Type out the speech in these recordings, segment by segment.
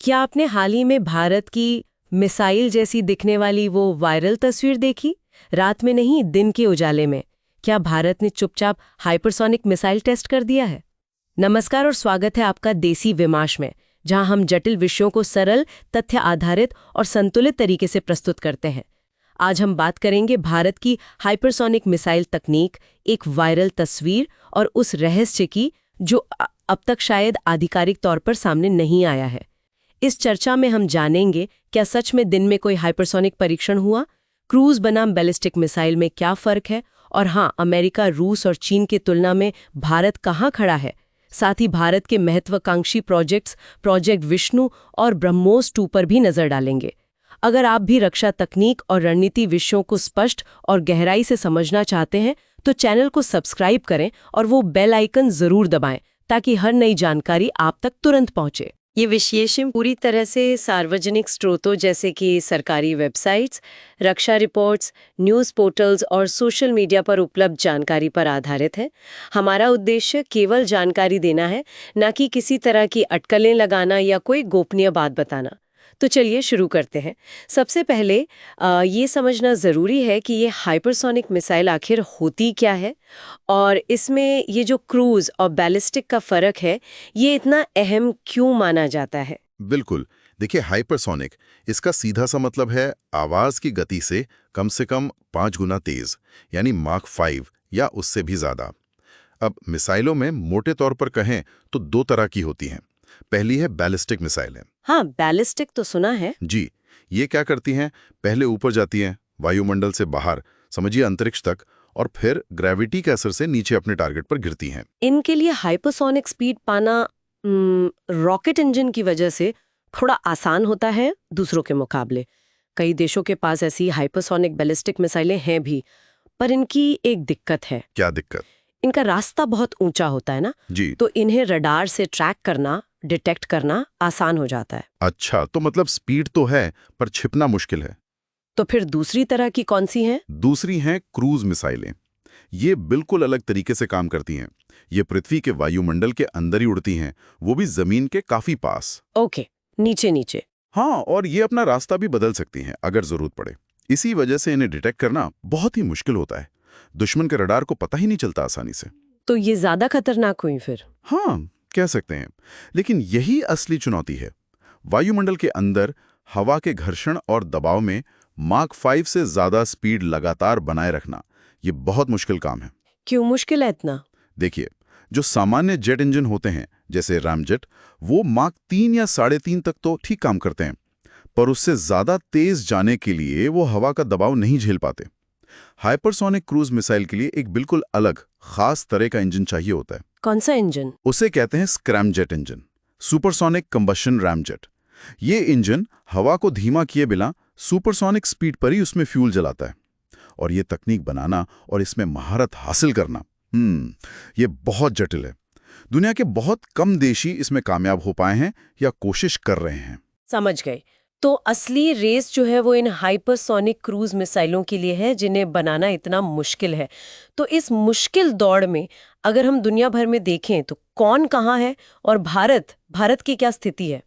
क्या आपने हाल ही में भारत की मिसाइल जैसी दिखने वाली वो वायरल तस्वीर देखी? रात में नहीं, दिन के उजाले में। क्या भारत ने चुपचाप हाइपरसोनिक मिसाइल टेस्ट कर दिया है? नमस्कार और स्वागत है आपका देसी विमाश में, जहां हम जटिल विषयों को सरल, तथ्य आधारित और संतुलित तरीके से प्रस्तुत करते हैं। आज हम बात करेंगे भारत की हाइपरसोनिक मिसाइल तकनीक, एक वायरल तस्वीर और उस रहस्य की जो अब तक शायद आधिकारिक तौर पर सामने नहीं आया है। इस चर्चा में हम जानेंगे, क्या सच में दिन में कोई हाइपरसोनिक परीक्षण हुआ, क्रूज बनाम बैलिस्टिक मिसाइल में क्या फर्क है, और हाँ, अमेरिका, रूस और चीन की तुलना में भारत कहाँ खड़ा है। साथ ही भारत के महत्वाकांक्षी प्रोजेक्ट्स प्रोजेक्ट विष्णु और ब्रह्मोस 2 पर भी नजर डालेंगे। अगर आप भी रक्षा तकनीक और रणनीति विषयों को स्पष्ट और गहराई से समझना चाहते हैं तो चैनल को सब्सक्राइब करें और वो बेल आइकन जरूर दबाएं ताकि हर नई जानकारी आप तक तुरंत पहुंचे। ये विश्लेषण पूरी तरह से सार्वजनिक स्रोतों जैसे कि सरकारी वेबसाइट्स, रक्षा रिपोर्ट्स, न्यूज़ पोर्टल्स और सोशल मीडिया पर उपलब्ध जानकारी पर आधारित है। हमारा उद्देश्य केवल जानकारी देना है, न कि किसी तरह की अटकलें लगाना या कोई गोपनीय बात बताना। तो चलिए शुरू करते हैं। सबसे पहले ये समझना ज़रूरी है कि ये हाइपरसोनिक मिसाइल आखिर होती क्या है और इसमें ये जो क्रूज और बैलिस्टिक का फ़र्क है, ये इतना अहम क्यों माना जाता है? बिल्कुल। देखिए, हाइपरसोनिक इसका सीधा सा मतलब है आवाज की गति से कम 5 गुना तेज, यानी माक 5 या उससे भी ज्यादा। अब मिसाइलों में मोटे तौर पर कहें तो 2 तरह की होती हैं। पहली है बैलिस्टिक मिसाइलें। हाँ, बैलिस्टिक तो सुना है। जी, ये क्या करती हैं? पहले ऊपर जाती हैं, वायुमंडल से बाहर, समझिए अंतरिक्ष तक, और फिर ग्रेविटी के असर से नीचे अपने टारगेट पर गिरती हैं। इनके लिए हाइपरसोनिक स्पीड पाना रॉकेट इंजन की वजह से थोड़ा आसान होता है दूसरों के मुकाबले। कई देशों के पास ऐसी हाइपरसोनिक बैलिस्टिक मिसाइलें हैं भी, पर इनकी एक दिक्कत है। क्या दिक्कत? इनका रास्ता बहुत ऊंचा होता है ना, जी। तो इन्हें रडार से ट्रैक करना, डिटेक्ट करना आसान हो जाता है। अच्छा, तो मतलब स्पीड तो है पर छिपना मुश्किल है। तो फिर दूसरी तरह की कौन सी है? दूसरी हैं क्रूज मिसाइलें। ये बिल्कुल अलग तरीके से काम करती हैं। ये पृथ्वी के वायुमंडल के अंदर ही उड़ती हैं, वो भी जमीन के काफी पास। ओके, नीचे नीचे। हाँ, और ये अपना रास्ता भी बदल सकती हैं अगर जरूरत पड़े। इसी वजह से इन्हें डिटेक्ट करना बहुत ही मुश्किल होता है। दुश्मन के रडार को पता ही नहीं चलता आसानी से। तो ये ज्यादा खतरनाक हुई फिर? हाँ, कह सकते हैं। लेकिन यही असली चुनौती है। वायुमंडल के अंदर हवा के घर्षण और दबाव में माक 5 से ज्यादा स्पीड लगातार बनाए रखना, ये बहुत मुश्किल काम है। क्यों मुश्किल है इतना? देखिए, जो सामान्य जेट इंजन होते हैं जैसे रामजेट, वो माक 3 या 3.5 तक तो ठीक काम करते हैं, पर उससे ज्यादा तेज जाने के लिए वो हवा का दबाव नहीं झेल पाते। हाइपरसोनिक क्रूज मिसाइल के लिए एक बिल्कुल अलग, खास तरह का इंजन चाहिए होता है। कौन सा इंजन? उसे कहते हैं scramjet engine, supersonic combustion ramjet. ये इंजन हवा को धीमा किए बिना सुपरसोनिक स्पीड पर ही उसमें फ्यूल जलाता है। और ये तकनीक बनाना और इसमें महारत हासिल करना, ये बहुत जटिल है। दुनिया के बहुत कम देश ही इसमें कामयाब हो पाए हैं या कोशिश कर रहे हैं। समझ गए। तो असली रेस जो है वो इन हाइपरसोनिक क्रूज मिसाइलों के लिए है, जिन्हें बनाना इतना मुश्किल है। तो इस मुश्किल दौड़ में अगर हम दुनिया भर में देखें तो कौन कहाँ है और भारत की क्या स्थिति है?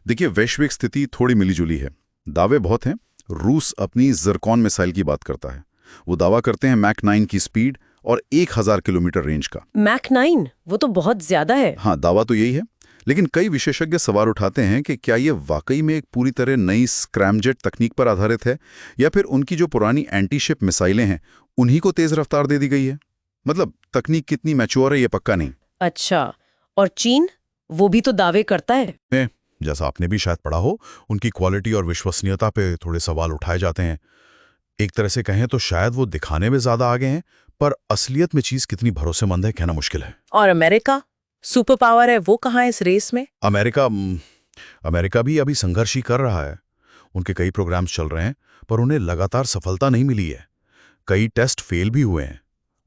देखिए, वैश्विक स्थिति थोड़ी मिलीजुली है। दावे बहुत हैं। रूस अपनी ज़िरकॉन मिसाइल की बात करता है। वो दावा करते हैं मैक 9 की स्पीड और 1000 किलोमीटर रेंज का। मैक 9? वो तो बहुत ज्यादा है। हाँ, दावा तो यही है। लेकिन कई विशेषज्ञ सवाल उठाते हैं कि क्या ये वाकई में एक पूरी तरह नई स्क्रैमजेट तकनीक पर आधारित है, या फिर उनकी जो पुरानी एंटीशिप मिसाइलें हैं उन्हीं को तेज रफ्तार दे दी गई है। मतलब तकनीक कितनी मैच्योर है ये पक्का नहीं। अच्छा, और चीन, वो भी तो दावे करता है। जैसा आपने भी शायद पढ़ा हो, उनकी क्वालिटी और विश्वसनीयता पे थोड़े सवाल उठाए जाते हैं। एक तरह से कहें तो शायद वो दिखाने में ज्यादा आगे हैं, पर असलियत में चीज कितनी भरोसेमंद है कहना मुश्किल है। और अमेरिका सुपर पावर है, वो कहाँ है इस रेस में? अमेरिका भी अभी संघर्ष ही कर रहा है। उनके कई प्रोग्राम्स चल रहे हैं, पर उन्हें लगातार सफलता नहीं मिली है। कई टेस्ट फेल भी हुए हैं।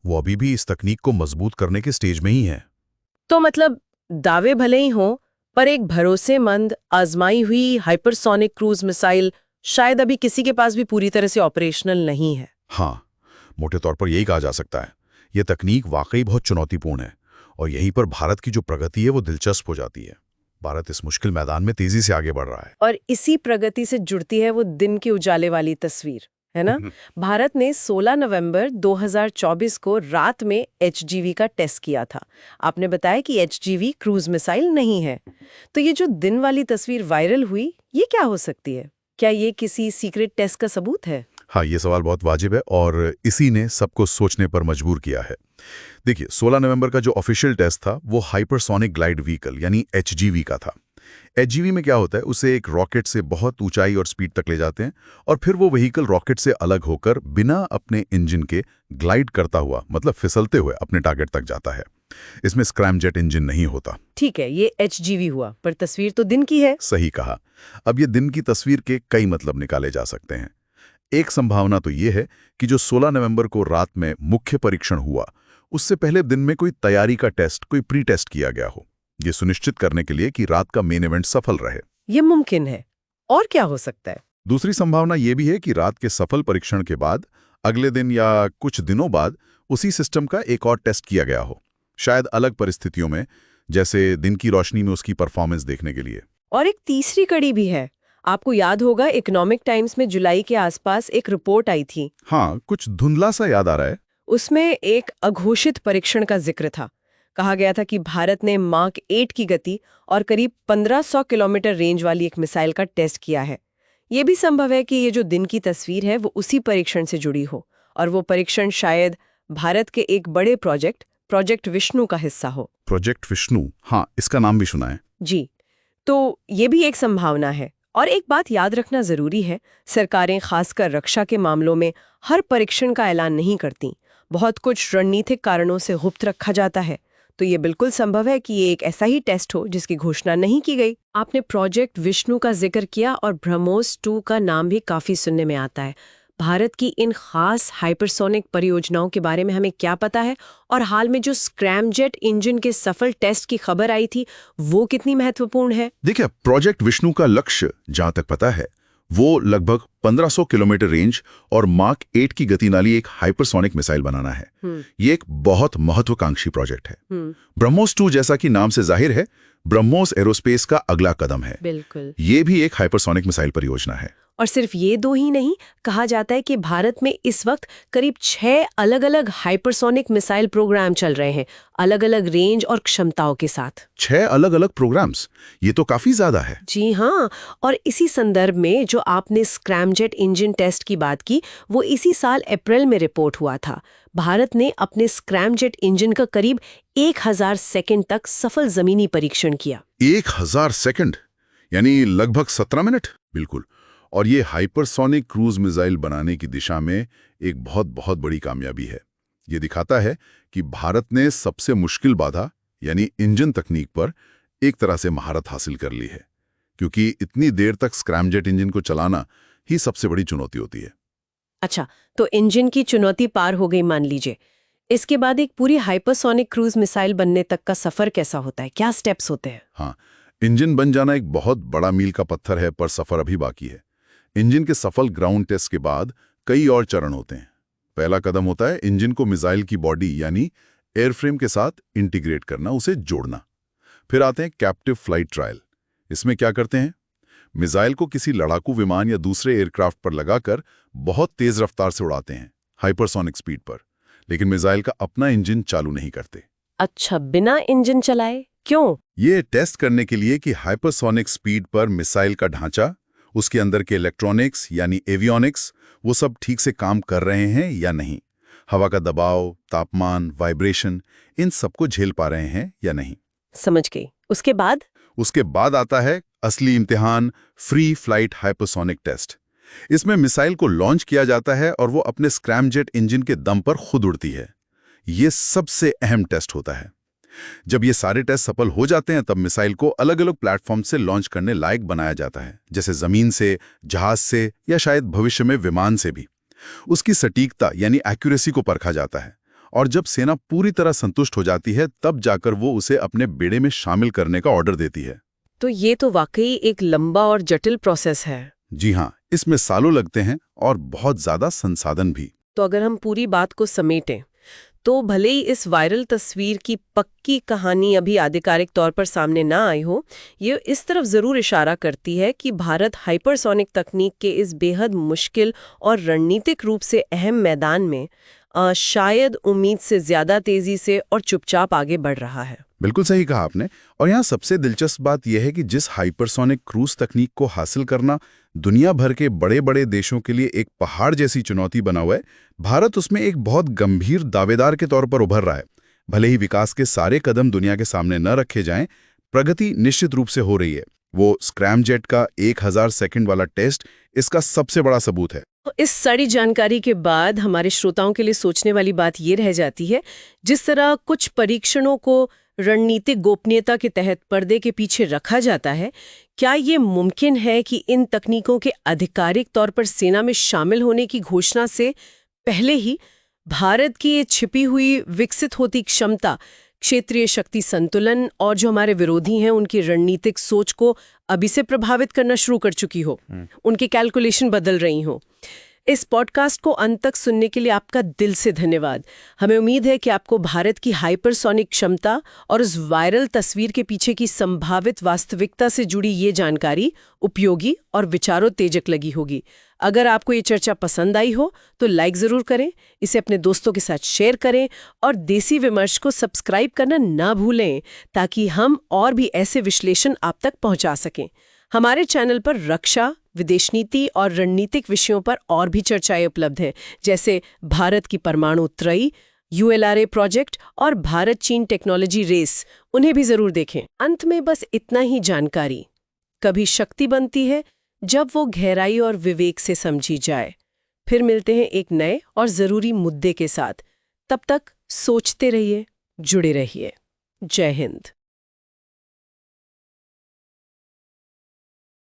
वो अभी भी इस तकनीक को मजबूत करने के स्टेज में ही है। तो मतलब दावे भले ही हों, पर एक भरोसेमंद आजमाई हुई हाइपरसोनिक क्रूज मिसाइल शायद अभी किसी के पास भी पूरी तरह से ऑपरेशनल नहीं है। हाँ, मोटे तौर पर यही कहा जा सकता है। ये तकनीक वाकई बहुत चुनौतीपूर्ण है और यहीं पर भारत की जो प्रगति है वो दिलचस्प हो जाती है। भारत इस मुश्किल मैदान में तेजी से आगे बढ़ रहा है। और इसी प्रगति से जुड़ती है वो दिन के उजाले वाली तस्वीर, है ना? भारत ने 16 नवंबर 2024 को रात में HGV का टेस्ट किया था। आपने बताया कि HGV क्रूज मिसाइल नहीं है। तो ये जो दिन वाली तस्वीर वायरल हुई, ये क्या हो सकती है? क्या ये किसी सीक्रेट टेस्ट का सबूत है? हाँ, ये सवाल बहुत वाजिब है और इसी ने सबको सोचने पर मजबूर किया है। देखिए, 16 नवंबर का जो ऑफिशियल टेस्ट था वो हाइपरसोनिक ग्लाइड व्हीकल यानी HGV का था। HGV में क्या होता है, उसे एक रॉकेट से बहुत ऊंचाई और स्पीड तक ले जाते हैं और फिर वो व्हीकल रॉकेट से अलग होकर बिना अपने इंजन के ग्लाइड करता हुआ, मतलब फिसलते हुए अपने टारगेट तक जाता है। इसमें स्क्रैमजेट इंजन नहीं होता। ठीक है, ये HGV हुआ, पर तस्वीर तो दिन की है। सही कहा। अब ये दिन की तस्वीर के कई मतलब निकाले जा सकते हैं। एक संभावना तो ये है कि जो 16 नवंबर को रात में मुख्य परीक्षण हुआ, उससे पहले दिन में कोई तैयारी का टेस्ट, कोई प्री टेस्ट किया गया हो, ये सुनिश्चित करने के लिए कि रात का मेन इवेंट सफल रहे। ये मुमकिन है। और क्या हो सकता है? दूसरी संभावना ये भी है कि रात के सफल परीक्षण के बाद अगले दिन या कुछ दिनों बाद उसी सिस्टम का एक और टेस्ट किया गया हो, शायद अलग परिस्थितियों में, जैसे दिन की रोशनी में उसकी परफॉर्मेंस देखने के लिए। और एक तीसरी कड़ी भी है। आपको याद होगा, इकोनॉमिक टाइम्स में जुलाई के आसपास एक रिपोर्ट आई थी। हाँ, कुछ धुंधला सा याद आ रहा है। उसमें एक अघोषित परीक्षण का जिक्र था। कहा गया था कि भारत ने माक 8 की गति और करीब 1500 किलोमीटर रेंज वाली एक मिसाइल का टेस्ट किया है। ये भी संभव है कि ये जो दिन की तस्वीर है वो उसी परीक्षण से जुड़ी हो, और वो परीक्षण शायद भारत के एक बड़े प्रोजेक्ट विष्णु का हिस्सा हो। प्रोजेक्ट विष्णु, हाँ, इसका नाम भी सुना है। जी, तो ये भी एक संभावना है। और एक बात याद रखना जरूरी है, सरकारें खासकर रक्षा के मामलों में हर परीक्षण का ऐलान नहीं करती। बहुत कुछ रणनीतिक कारणों से गुप्त रखा जाता है। तो ये बिल्कुल संभव है कि ये एक ऐसा ही टेस्ट हो जिसकी घोषणा नहीं की गई। आपने प्रोजेक्ट विष्णु का जिक्र किया और ब्रह्मोस 2 का नाम भी काफी सुनने में आता है। भारत की इन खास हाइपरसोनिक परियोजनाओं के बारे में हमें क्या पता है, और हाल में जो स्क्रैमजेट इंजन के सफल टेस्ट की खबर आई थी, वो कितनी महत्वपूर्ण है? देखिए, प्रोजेक्ट विष्णु का लक्ष्य, जहां तक पता है, वो लगभग 1500 किलोमीटर रेंज और माक 8 की गति वाली एक हाइपरसोनिक मिसाइल बनाना है। ये एक बहुत महत्वाकांक्षी प्रोजेक्ट है। ब्रह्मोस 2, जैसा कि नाम से जाहिर है, ब्रह्मोस एरोस्पेस का अगला कदम है। बिल्कुल। ये भी एक हाइपरसोनिक मिसाइल परियोजना है। और सिर्फ ये 2 ही नहीं, कहा जाता है कि भारत में इस वक्त करीब 6 अलग-अलग हाइपरसोनिक मिसाइल प्रोग्राम चल रहे हैं, अलग-अलग रेंज और क्षमताओं के साथ। 6 अलग-अलग प्रोग्राम्स, ये तो काफी ज्यादा है। जी हाँ, और इसी संदर्भ में जो आपने स्क्रैमजेट इंजन टेस्ट की बात की, वो इसी साल अप्रैल में रिपोर्ट हुआ था। भारत ने अपने स्क्रैमजेट इंजन का करीब 1000 सेकंड तक सफल जमीनी परीक्षण किया। 1000 सेकंड, यानी लगभग 17 मिनट। बिल्कुल। और ये हाइपरसोनिक क्रूज मिसाइल बनाने की दिशा में एक बहुत बड़ी कामयाबी है। ये दिखाता है कि भारत ने सबसे मुश्किल बाधा, यानी इंजन तकनीक पर एक तरह से महारत हासिल कर ली है, क्योंकि इतनी देर तक स्क्रैमजेट इंजन को चलाना ही सबसे बड़ी चुनौती होती है। अच्छा, तो इंजन की चुनौती पार हो गई मान लीजिए। इसके बाद एक पूरी हाइपरसोनिक क्रूज मिसाइल बनने तक का सफर कैसा होता है? क्या स्टेप्स होते हैं? हाँ, इंजन बन जाना एक बहुत बड़ा मील का पत्थर है, पर सफर अभी बाकी है। इंजन के सफल ग्राउंड टेस्ट के बाद कई और चरण होते हैं। पहला कदम होता है इंजन को मिसाइल की बॉडी यानी एयरफ्रेम के साथ इंटीग्रेट करना, उसे जोड़ना। फिर आते हैं कैप्टिव फ्लाइट ट्रायल। इसमें क्या करते हैं, मिसाइल को किसी लड़ाकू विमान या दूसरे एयरक्राफ्ट पर लगाकर बहुत तेज रफ्तार से उड़ाते हैं, हाइपरसोनिक स्पीड पर, लेकिन मिसाइल का अपना इंजन चालू नहीं करते। अच्छा, बिना इंजन चलाए? क्यों? ये टेस्ट करने के लिए कि हाइपरसोनिक स्पीड पर मिसाइल का ढांचा, उसके अंदर के इलेक्ट्रॉनिक्स यानी एवियोनिक्स, वो सब ठीक से काम कर रहे हैं या नहीं। हवा का दबाव, तापमान, वाइब्रेशन, इन सबको झेल पा रहे हैं या नहीं। समझ गई। उसके बाद आता है असली इम्तिहान, फ्री फ्लाइट हाइपरसोनिक टेस्ट। इसमें मिसाइल को लॉन्च किया जाता है और वो अपने स्क्रैमजेट इंजन के दम पर खुद उड़ती है। ये सबसे अहम टेस्ट होता है। जब ये सारे टेस्ट सफल हो जाते हैं, तब मिसाइल को अलग अलग प्लेटफॉर्म से लॉन्च करने लायक बनाया जाता है, जैसे जमीन से, जहाज से, या शायद भविष्य में विमान से भी। उसकी सटीकता यानी एक्यूरेसी को परखा जाता है, और जब सेना पूरी तरह संतुष्ट हो जाती है, तब जाकर वो उसे अपने बेड़े में शामिल करने का ऑर्डर देती है। तो ये तो वाकई एक लंबा और जटिल प्रोसेस है। जी हाँ, इसमें सालों लगते हैं और बहुत ज्यादा संसाधन भी। तो अगर हम पूरी बात को समेटें, तो भले ही इस वायरल तस्वीर की पक्की कहानी अभी आधिकारिक तौर पर सामने ना आई हो, ये इस तरफ जरूर इशारा करती है कि भारत हाइपरसोनिक तकनीक के इस बेहद मुश्किल और रणनीतिक रूप से अहम मैदान में शायद उम्मीद से ज्यादा तेजी से और चुपचाप आगे बढ़ रहा है। बिल्कुल सही कहा आपने। और यहाँ सबसे दिलचस्प बात यह है कि जिस हाइपरसोनिक क्रूज तकनीक को हासिल करना दुनिया भर के बड़े बड़े देशों के लिए एक पहाड़ जैसी चुनौती बना हुआ है, भारत उसमें एक बहुत गंभीर दावेदार के तौर पर उभर रहा है। भले ही विकास के सारे कदम दुनिया के सामने न रखे जाएं, प्रगति निश्चित रूप से हो रही है। वो स्क्रैमजेट का 1000 सेकंड वाला टेस्ट इसका सबसे बड़ा सबूत है। इस सारी जानकारी के बाद हमारे श्रोताओं के लिए सोचने वाली बात ये रह जाती है, जिस तरह कुछ परीक्षणों को रणनीतिक गोपनीयता के तहत पर्दे के पीछे रखा जाता है, क्या ये मुमकिन है कि इन तकनीकों के आधिकारिक तौर पर सेना में शामिल होने की घोषणा से पहले ही भारत की ये छिपी हुई विकसित होती क्षमता, क्षेत्रीय शक्ति संतुलन और जो हमारे विरोधी हैं उनकी रणनीतिक सोच को अभी से प्रभावित करना शुरू कर चुकी हो, उनकी कैलकुलेशन बदल रही हो? इस पॉडकास्ट को अंत तक सुनने के लिए आपका दिल से धन्यवाद। हमें उम्मीद है कि आपको भारत की हाइपरसोनिक क्षमता और उस वायरल तस्वीर के पीछे की संभावित वास्तविकता से जुड़ी ये जानकारी उपयोगी और विचारोत्तेजक लगी होगी। अगर आपको ये चर्चा पसंद आई हो तो लाइक ज़रूर करें, इसे अपने दोस्तों के साथ शेयर करें और देसी विमर्श को सब्सक्राइब करना ना भूलें, ताकि हम और भी ऐसे विश्लेषण आप तक पहुंचा सकें। हमारे चैनल पर रक्षा, विदेश नीति और रणनीतिक विषयों पर और भी चर्चाएं उपलब्ध हैं, जैसे भारत की परमाणु त्रयी, ULRA प्रोजेक्ट और भारत चीन टेक्नोलॉजी रेस। उन्हें भी जरूर देखें। अंत में बस इतना ही जानकारी कभी शक्ति बनती है जब वो गहराई और विवेक से समझी जाए। फिर मिलते हैं एक नए और जरूरी मुद्दे के साथ। तब तक सोचते रहिए, जुड़े रहिए। जय हिंद।